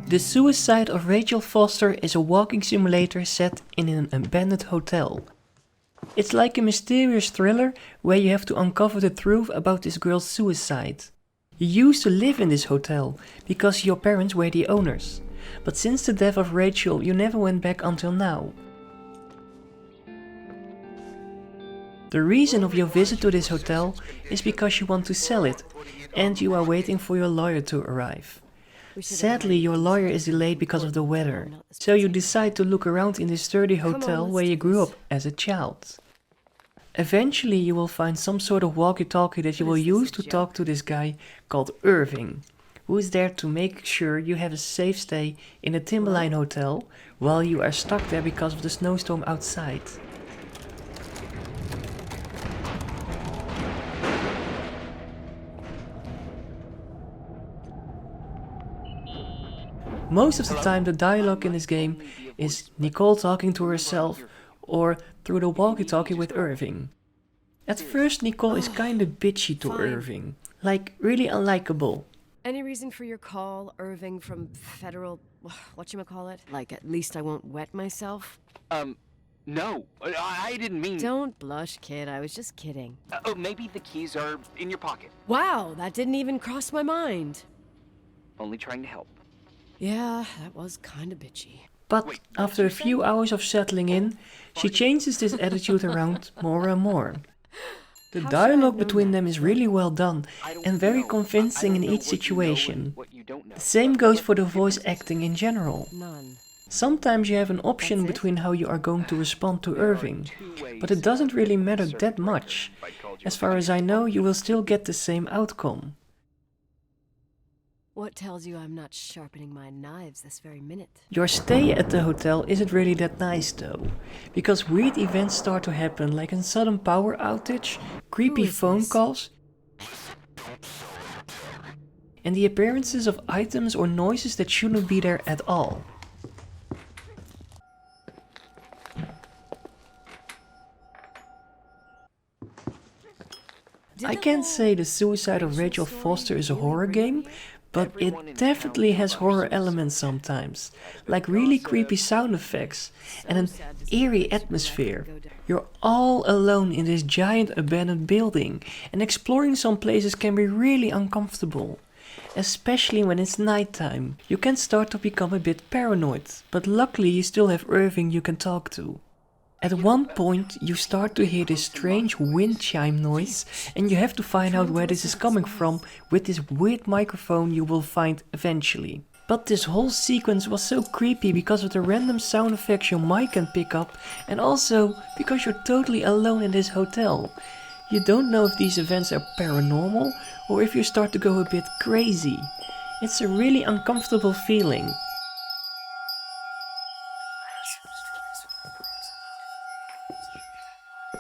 The Suicide of Rachel Foster is a walking simulator set in an abandoned hotel. It's like a mysterious thriller where you have to uncover the truth about this girl's suicide. You used to live in this hotel because your parents were the owners, but since the death of Rachel you never went back until now. The reason of your visit to this hotel is because you want to sell it and you are waiting for your lawyer to arrive. Sadly, your lawyer is delayed because of the weather, so you decide to look around in this sturdy hotel where you grew up as a child. Eventually you will find some sort of walkie-talkie that you will use to talk to this guy called Irving, who is there to make sure you have a safe stay in a Timberline hotel while you are stuck there because of the snowstorm outside. Most of the time the dialogue in this game is Nicole talking to herself or through the walkie-talkie with Irving. At first Nicole is kinda bitchy to Irving, like really unlikable. Any reason for your call, Irving from Federal... whatchamacallit? Like, at least I won't wet myself? No, I didn't mean... Don't blush, kid. I was just kidding. Oh, maybe the keys are in your pocket. Wow, that didn't even cross my mind. Only trying to help. Yeah, that was kinda bitchy. But after a few hours of settling in, she changes this attitude around more and more. The dialogue between them is really well done and very convincing in each situation. The same goes for the voice acting in general. None. Sometimes you have an option between how you are going to respond to Irving, but it doesn't really matter that much. As far as I know, you will still get the same outcome. What tells you I'm not sharpening my knives this very minute? Your stay at the hotel isn't really that nice though, because weird events start to happen like a sudden power outage, creepy phone calls, and the appearances of items or noises that shouldn't be there at all. I can't say The Suicide of Rachel Foster is a horror game, but it definitely has horror elements sometimes, like really creepy sound effects and an eerie atmosphere. You're all alone in this giant abandoned building, and exploring some places can be really uncomfortable. Especially when it's nighttime. You can start to become a bit paranoid, but luckily you still have Irving you can talk to. At one point you start to hear this strange wind chime noise and you have to find out where this is coming from with this weird microphone you will find eventually. But this whole sequence was so creepy because of the random sound effects your mic can pick up and also because you're totally alone in this hotel. You don't know if these events are paranormal or if you start to go a bit crazy. It's a really uncomfortable feeling.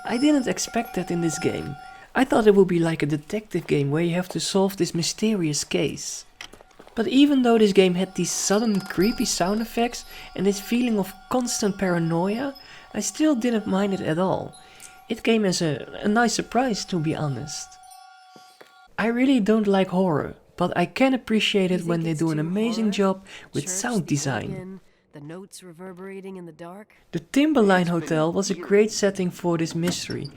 I didn't expect that in this game. I thought it would be like a detective game where you have to solve this mysterious case. But even though this game had these sudden creepy sound effects and this feeling of constant paranoia, I still didn't mind it at all. It came as a nice surprise, to be honest. I really don't like horror, but I can appreciate it when they do an amazing job with sound design. The notes reverberating in the dark. The Timberline Hotel was a great setting for this mystery,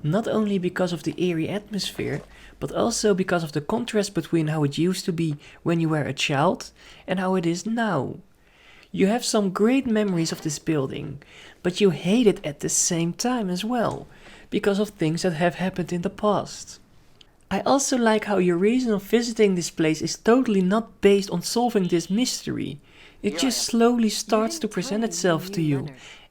not only because of the eerie atmosphere, but also because of the contrast between how it used to be when you were a child and how it is now. You have some great memories of this building, but you hate it at the same time as well, because of things that have happened in the past. I also like how your reason of visiting this place is totally not based on solving this mystery. It just slowly starts to present itself to you,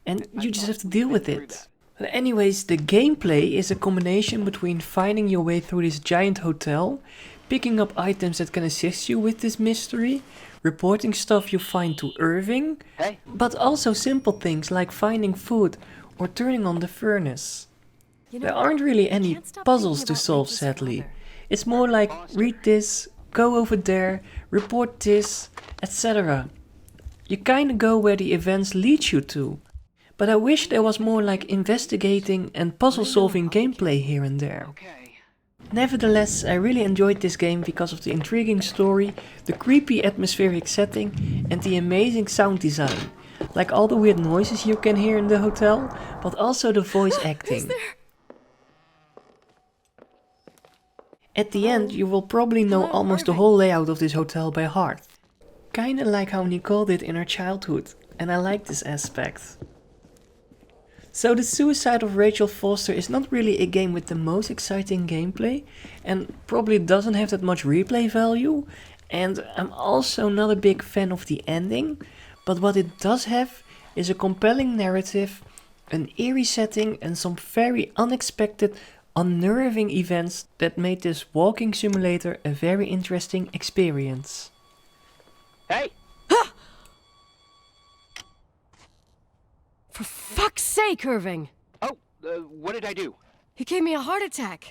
and you just have to deal with it. But anyways, the gameplay is a combination between finding your way through this giant hotel, picking up items that can assist you with this mystery, reporting stuff you find to Irving, but also simple things like finding food or turning on the furnace. There aren't really any puzzles to solve, sadly. It's more like read this, go over there, report this, etc. You kinda go where the events lead you to. But I wish there was more like investigating and puzzle solving gameplay here and there. Nevertheless, I really enjoyed this game because of the intriguing story, the creepy atmospheric setting, and the amazing sound design. Like all the weird noises you can hear in the hotel, but also the voice acting. At the end, you will probably know Hello, almost the Irving. whole layout of this hotel by heart. Kinda like how Nicole did in her childhood, and I like this aspect. So the Suicide of Rachel Foster is not really a game with the most exciting gameplay, and probably doesn't have that much replay value, and I'm also not a big fan of the ending, but what it does have is a compelling narrative, an eerie setting, and some very unexpected, unnerving events that made this walking simulator a very interesting experience. Hey! For fuck's sake, Irving! Oh, what did I do? You gave me a heart attack.